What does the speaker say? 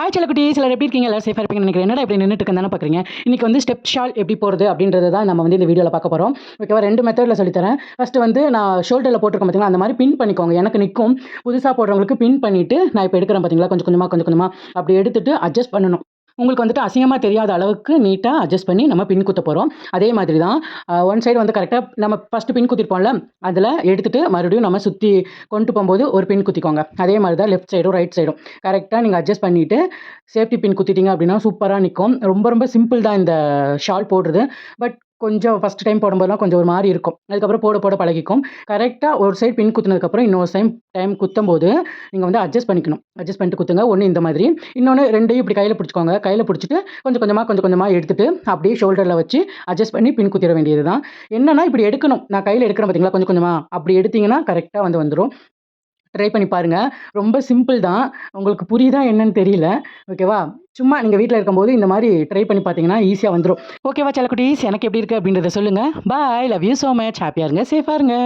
Hi செல்லக்குட்டீஸ், எல்லாரும் எப்படி இருக்கீங்க? எல்லாரும் சேஃபாக இருப்பீங்கன்னு நினைக்கிறேன். என்னடா இப்படி நின்றுட்டு இருக்கேன் தானே பார்க்குறீங்க. இன்றைக்கி வந்து ஸ்டெப் ஷால் எப்படி போடுறது அப்படின்றத தான் நம்ம வந்து இந்த வீடியோவில் பார்க்க போகிறோம். ஓகேவா, 2 மெத்தடில் சொல்லித்தரேன். ஃபஸ்ட்டு வந்து நான் ஷோல்டரில் போட்டிருக்கேன் பார்த்தீங்களா, அந்த மாதிரி பின் பண்ணிக்கோங்க. எனக்கு நிற்கும். புதுசாக போடுறவங்களுக்கு பின் பண்ணிவிட்டு நான் இப்போ எடுக்கிறேன் பார்த்தீங்களா, கொஞ்சம் கொஞ்சமாக அப்படி எடுத்துகிட்டு அட்ஜஸ்ட் பண்ணணும். உங்களுக்கு வந்துட்டு அசிங்கமாக தெரியாத அளவுக்கு நீட்டாக அட்ஜஸ்ட் பண்ணி நம்ம பின் குத்த போகிறோம். அதே மாதிரி தான் ஒன் சைடு வந்து கரெக்டாக நம்ம ஃபஸ்ட்டு பின் குத்திருப்போம்ல, அதில் எடுத்துகிட்டு மறுபடியும் நம்ம சுற்றி கொண்டு போகும்போது ஒரு பின் குத்திக்கோங்க. அதே மாதிரி தான் லெஃப்ட் சைடும் ரைட் சைடும் கரெக்டாக நீங்கள் அட்ஜஸ்ட் பண்ணிவிட்டு சேஃப்டி பின் குத்திட்டீங்க அப்படின்னா சூப்பராக நிற்கும். ரொம்ப ரொம்ப சிம்பிள் தான் இந்த ஷால் போடுறது. பட் கொஞ்சம் ஃபஸ்ட் டைம் போடும்போதெல்லாம் கொஞ்சம் ஒரு மாதிரி இருக்கும். அதுக்கப்புறம் போட போட பழகிக்கும். கரெக்டாக ஒரு சைடு பின் குத்துனதுக்கப்புறம் இன்னொரு டைம் குத்தும்போது நீங்கள் வந்து அட்ஜஸ்ட் பண்ணிக்கணும். அட்ஜஸ்ட் பண்ணிட்டு குத்துங்க. ஒன்று இந்த மாதிரி, இன்னொன்று 2யும் இப்படி கையில் பிடிச்சிக்கோங்க. கையில் பிடிச்சிட்டு கொஞ்சம் கொஞ்சமாக எடுத்துட்டு அப்படியே ஷோல்டரில் வச்சு அட்ஜஸ்ட் பண்ணி பின் குத்திட வேண்டியது தான். என்னன்னா இப்படி எடுக்கணும். நான் கையில் எடுக்கிறேன் பார்த்தீங்களா, கொஞ்சம் கொஞ்சமாக அப்படி எடுத்தீங்கன்னா கரெக்டாக வந்துடும். ட்ரை பண்ணி பாருங்க. ரொம்ப சிம்பிள் தான். உங்களுக்கு புரியுதா என்னன்னு தெரியல. ஓகேவா? சும்மா நீங்க வீட்ல இருக்கும்போது இந்த மாரி ட்ரை பண்ணி பார்த்தீங்கன்னா ஈஸியா வந்துரும். ஓகேவா செல்லக்குட்டீஸ், எனக்கு எப்படி இருக்கு அப்படின்றத சொல்லுங்க. Bye. Love you so much. ஹேப்பியா இருங்க. சேஃபா இருங்க.